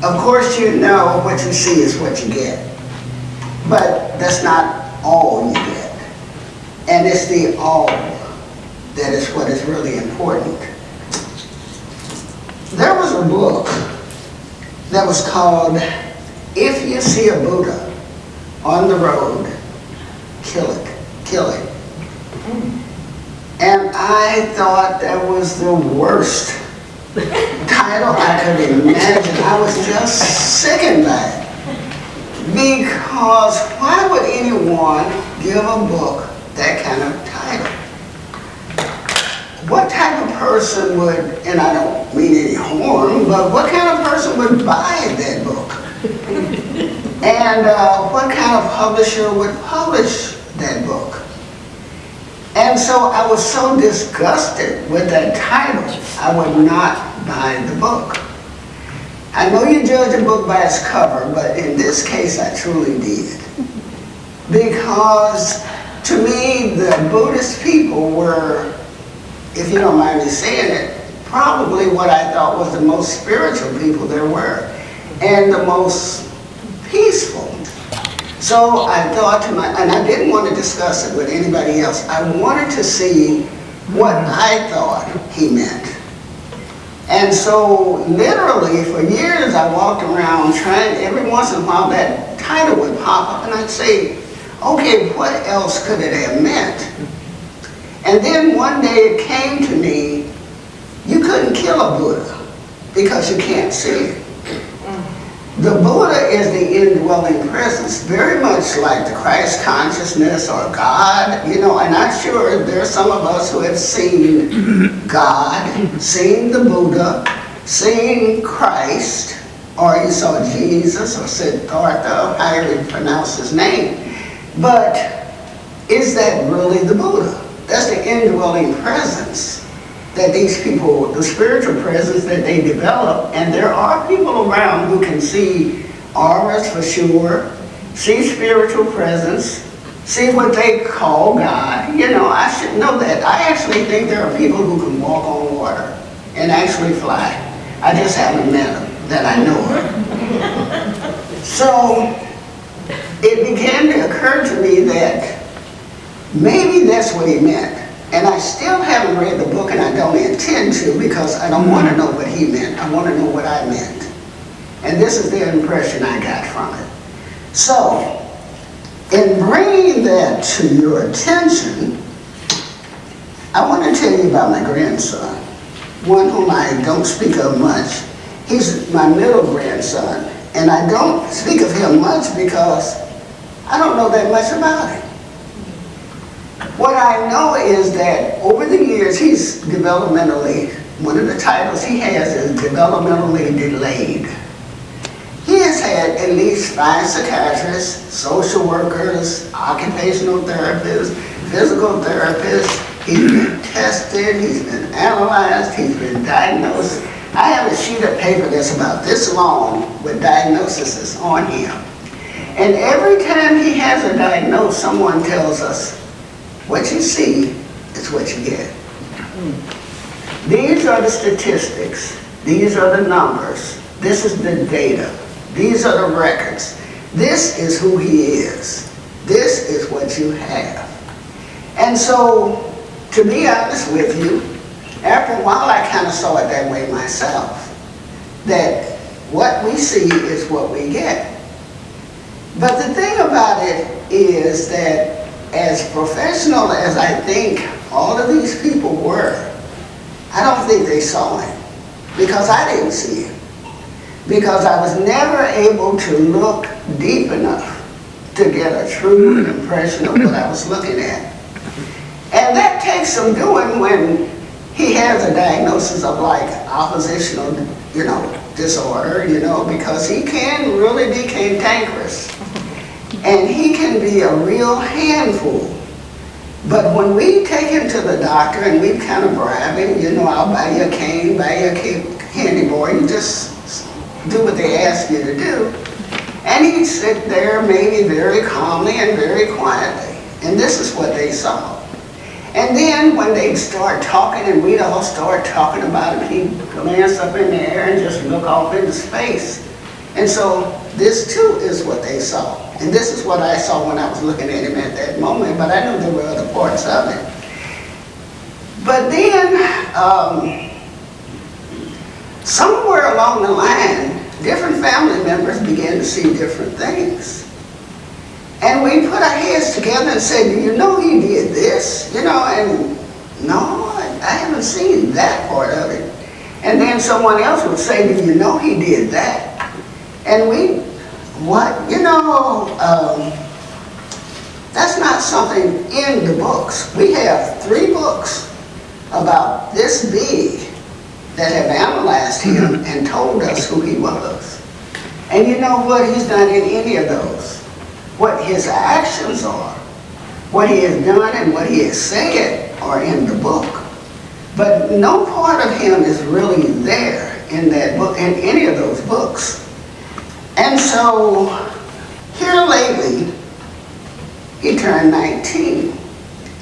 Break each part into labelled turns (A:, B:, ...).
A: Of course, you know what you see is what you get, but that's not all you get. And it's the all that is what is really important. There was a book that was called If You See a Buddha on the Road, Kill It, Kill It. And I thought that was the worst title I could imagine. I was just sickened by it. Because why would anyone give a book that kind of title? What type of person would, and I don't mean any harm, but what kind of person would buy that book? And what kind of publisher would publish that book? And so I was so disgusted with that title, I would not buy the book. I know you judge a book by its cover, but in this case I truly did. Because to me, the Buddhist people were, if you don't mind me saying it, probably what I thought was the most spiritual people there were, and the most peaceful. So I thought to and I didn't want to discuss it with anybody else. I wanted to see what I thought he meant. And so literally for years I walked around trying, every once in a while that title would pop up and I'd say, okay, what else could it have meant? And then one day it came to me, you couldn't kill a Buddha because you can't see it. The Buddha is the indwelling presence, very much like the Christ consciousness or God, and I'm sure there's some of us who have seen God, seen the Buddha, seen Christ, or you saw Jesus or Siddhartha, however you pronounce his name. But is that really the Buddha? That's the indwelling presence that these people, the spiritual presence that they develop, and there are people around who can see auras for sure, see spiritual presence, see what they call God. I should know that. I actually think there are people who can walk on water and actually fly. I just haven't met them that I know of. So it began to occur to me that maybe that's what he meant. And I still haven't read the book, and I don't intend to, because I don't want to know what he meant. I want to know what I meant. And this is the impression I got from it. So, in bringing that to your attention, I want to tell you about my grandson, one whom I don't speak of much. He's my middle grandson, and I don't speak of him much because I don't know that much about him. What I know is that over the years, he's developmentally, one of the titles he has is developmentally delayed. He has had at least 5 psychiatrists, social workers, occupational therapists, physical therapists. He's been tested, he's been analyzed, he's been diagnosed. I have a sheet of paper that's about this long with diagnoses on him. And every time he has a diagnosis, someone tells us, what you see is what you get. These are the statistics. These are the numbers. This is the data. These are the records. This is who he is. This is what you have. And so, to be honest with you, after a while I kind of saw it that way myself. That what we see is what we get. But the thing about it is that as professional as I think all of these people were, I don't think they saw it, because I didn't see it. Because I was never able to look deep enough to get a true impression of what I was looking at. And that takes some doing when he has a diagnosis of like oppositional, disorder, because he can really be cantankerous. And he can be a real handful. But when we take him to the doctor and we kind of bribe him, I'll buy you a cane, buy you a candy bar, you just do what they ask you to do. And he'd sit there maybe very calmly and very quietly. And this is what they saw. And then when they'd start talking and we'd all start talking about him, he'd glance up in the air and just look off into space. And so this too is what they saw. And this is what I saw when I was looking at him at that moment, but I knew there were other parts of it. But then, somewhere along the line, different family members began to see different things. And we put our heads together and said, do you know he did this? You know, and no, I haven't seen that part of it. And then someone else would say, do you know he did that? And we, what? You know, that's not something in the books. We have 3 books about this big that have analyzed him and told us who he was. And you know what? He's not in any of those. What his actions are, what he has done and what he has said are in the book. But no part of him is really there in that book, in any of those books. And so, here lately, he turned 19.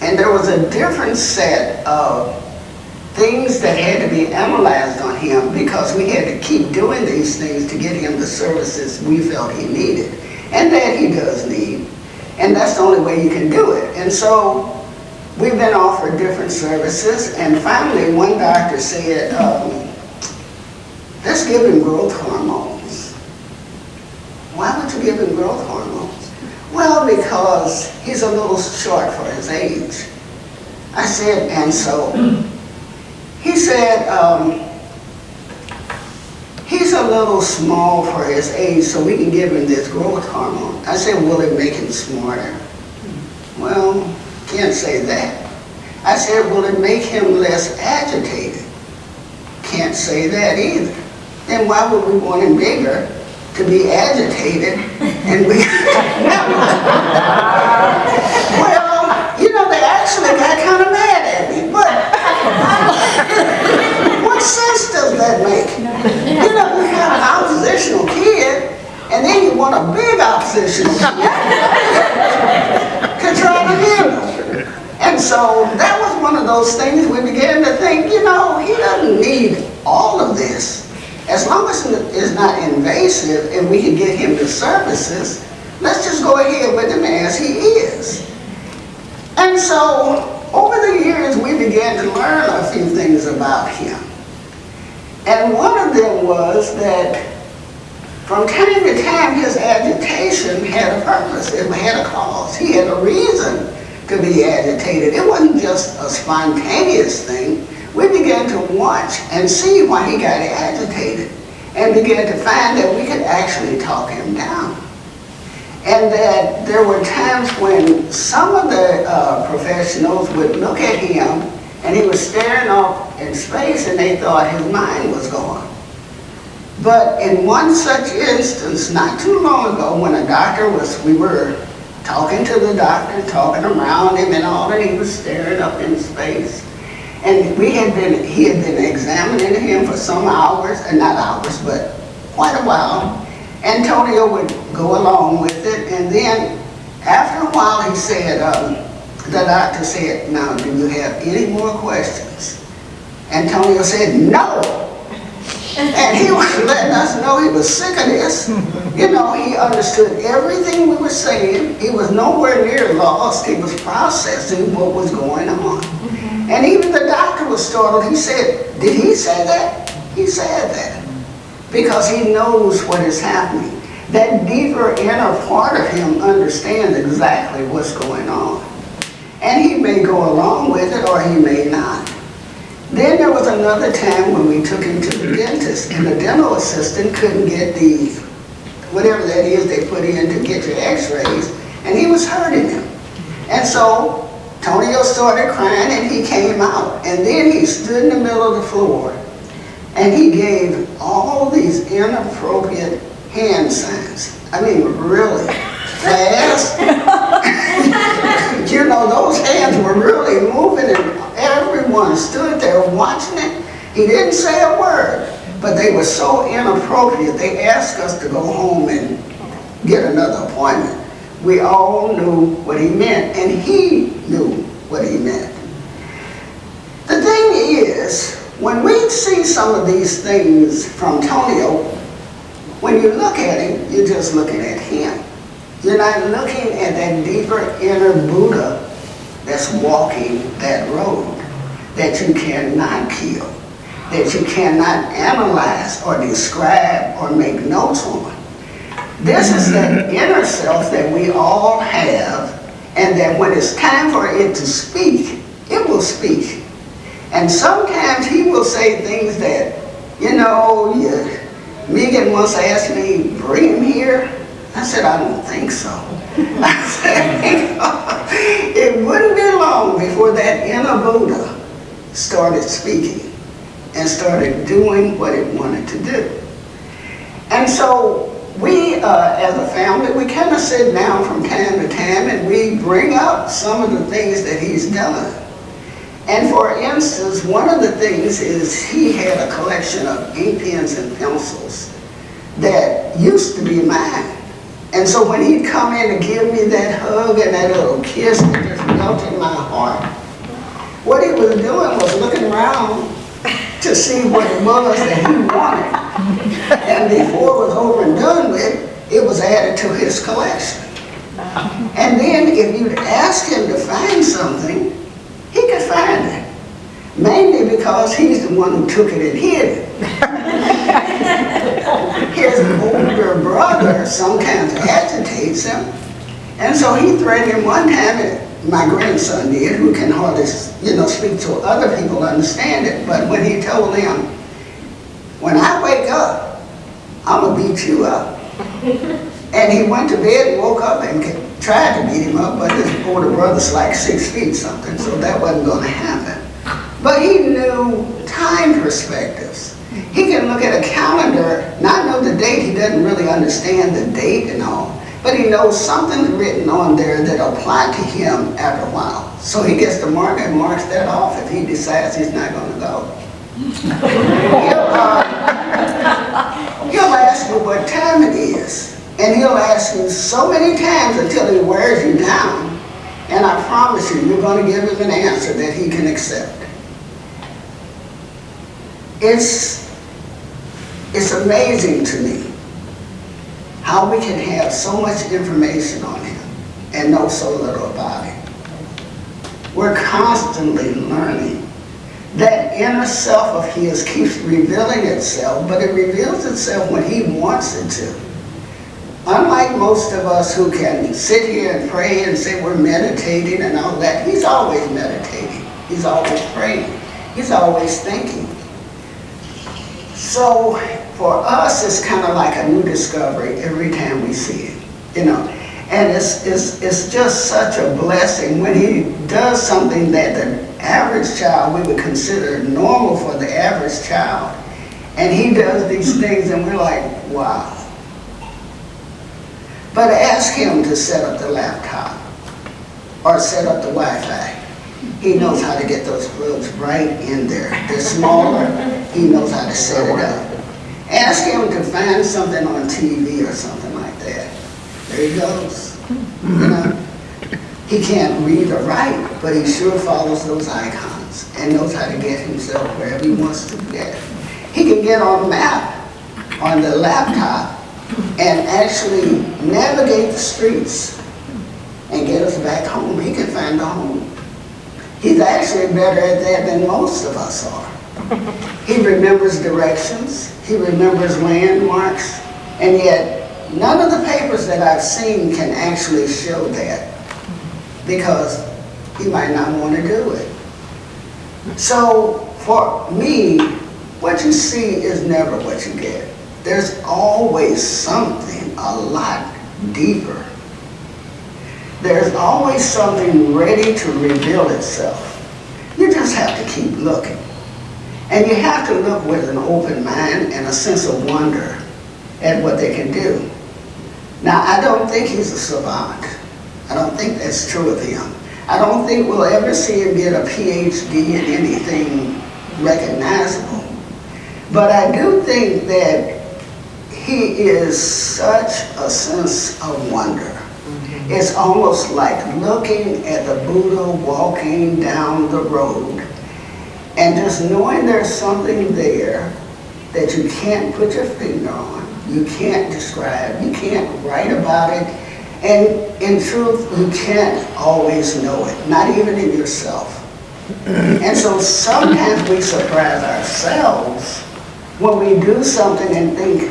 A: And there was a different set of things that had to be analyzed on him because we had to keep doing these things to get him the services we felt he needed. And that he does need. And that's the only way you can do it. And so we've been offered different services. And finally, one doctor said, let's give him growth hormones. Why would you give him growth hormones? Well, because he's a little short for his age. I said, and so? He said, he's a little small for his age, so we can give him this growth hormone. I said, will it make him smarter? Well, can't say that. I said, will it make him less agitated? Can't say that either. Then why would we want him bigger to be agitated and we... Well, you know, they actually got kind of mad at me, but what sense does that make? You know, you have an oppositional kid, and then you want a big oppositional kid to try to handle. And so that was one of those things we began to think, you know, he doesn't need all of this. As long as it's not invasive and we can get him the services, let's just go ahead with him as he is. And so over the years, we began to learn a few things about him. And one of them was that from time to time, his agitation had a purpose. It had a cause. He had a reason to be agitated. It wasn't just a spontaneous thing. We began to watch and see why he got agitated and began to find that we could actually talk him down. And that there were times when some of the professionals would look at him and he was staring off in space and they thought his mind was gone. But in one such instance, not too long ago, when a doctor we were talking to the doctor, talking around him and all, and he was staring up in space. And he had been examining him for some hours, not hours, but quite a while. Antonio would go along with it, and then after a while he said, the doctor said, now do you have any more questions? Antonio said, no. And he was letting us know he was sick of this. You know, he understood everything we were saying. He was nowhere near lost. He was processing what was going on. And even the doctor was startled. He said, did he say that? He said that. Because he knows what is happening. That deeper inner part of him understands exactly what's going on. And he may go along with it or he may not. Then there was another time when we took him to the dentist and the dental assistant couldn't get the, whatever that is they put in to get your x-rays, and he was hurting him. And so Tonio started crying and he came out. And then he stood in the middle of the floor and he gave all these inappropriate hand signs. I mean, really fast. You know, those hands were really moving and everyone stood there watching it. He didn't say a word, but they were so inappropriate. They asked us to go home and get another appointment. We all knew what he meant, and he knew what he meant. The thing is, when we see some of these things from Tonio, when you look at him, you're just looking at him. You're not looking at that deeper inner Buddha that's walking that road, that you cannot kill, that you cannot analyze or describe or make notes on. This is that inner self that we all have, and that when it's time for it to speak, it will speak. And sometimes he will say things that, Megan once asked me, bring him here? I said, I don't think so. I said, it wouldn't be long before that inner Buddha started speaking and started doing what it wanted to do. And so we, as a family, we kind of sit down from time to time and we bring up some of the things that he's done. And for instance, one of the things is he had a collection of ink pens and pencils that used to be mine. And so when he'd come in to give me that hug and that little kiss that just melted my heart, what he was doing was looking around to see what it was that he wanted. And before it was over and done with, it was added to his collection. And then if you'd ask him to find something, he could find it. Mainly because he's the one who took it and hid it. His older brother sometimes agitates him. And so he threatened him one time, my grandson did, who can hardly speak to other people understand it, but when he told him, when I wake up, I'm going to beat you up. And he went to bed and woke up and tried to beat him up, but his older brother's like 6 feet something, so that wasn't going to happen. But he knew time perspectives. He can look at a calendar, not know the date, he doesn't really understand the date and all, but he knows something's written on there that'll apply to him after a while. So he gets to mark and marks that off if he decides he's not going to go. He'll ask you what time it is, and he'll ask you so many times until he wears you down, and I promise you, you're going to give him an answer that he can accept. It's amazing to me how we can have so much information on him and know so little about him. We're constantly learning. That inner self of his keeps revealing itself, but it reveals itself when he wants it to. Unlike most of us who can sit here and pray and say we're meditating and all that, he's always meditating. He's always praying. He's always thinking. So for us, it's kind of like a new discovery every time we see it, And it's just such a blessing when he does something that the average child we would consider normal for the average child. And he does these things and we're like, wow. But ask him to set up the laptop or set up the Wi-Fi. He knows how to get those plugs right in there. They're smaller, he knows how to set it up. Ask him to find something on TV or something like that. There he goes. He can't read or write, but he sure follows those icons and knows how to get himself wherever he wants to get. He can get on a map on the laptop and actually navigate the streets and get us back home. He can find a home. He's actually better at that than most of us are. He remembers directions, he remembers landmarks, and yet none of the papers that I've seen can actually show that because he might not want to do it. So for me, what you see is never what you get. There's always something a lot deeper. There's always something ready to reveal itself. You just have to keep looking. And you have to look with an open mind and a sense of wonder at what they can do. Now, I don't think he's a savant. I don't think that's true of him. I don't think we'll ever see him get a PhD in anything recognizable. But I do think that he is such a sense of wonder. It's almost like looking at the Buddha walking down the road and just knowing there's something there that you can't put your finger on, You can't describe, you can't write about it, and in truth, you can't always know it, not even in yourself. And so sometimes we surprise ourselves when we do something and think,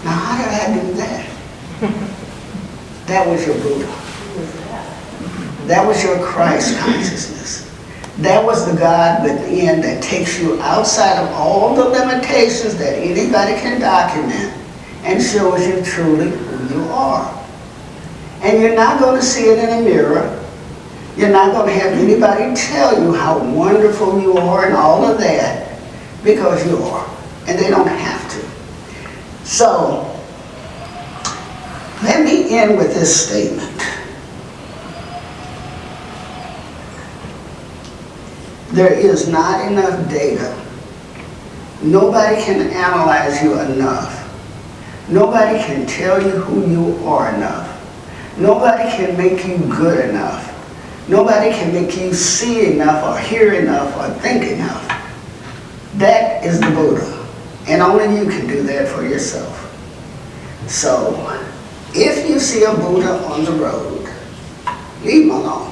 A: now how did I do that? That was your Buddha. That was your Christ consciousness. That was the God within that takes you outside of all the limitations that anybody can document and shows you truly who you are. And you're not going to see it in a mirror. You're not going to have anybody tell you how wonderful you are and all of that, because you are. And they don't have to. So, let me end with this statement. There is not enough data. Nobody can analyze you enough. Nobody can tell you who you are enough. Nobody can make you good enough. Nobody can make you see enough or hear enough or think enough. That is the Buddha. And only you can do that for yourself. So, if you see a Buddha on the road, leave him alone.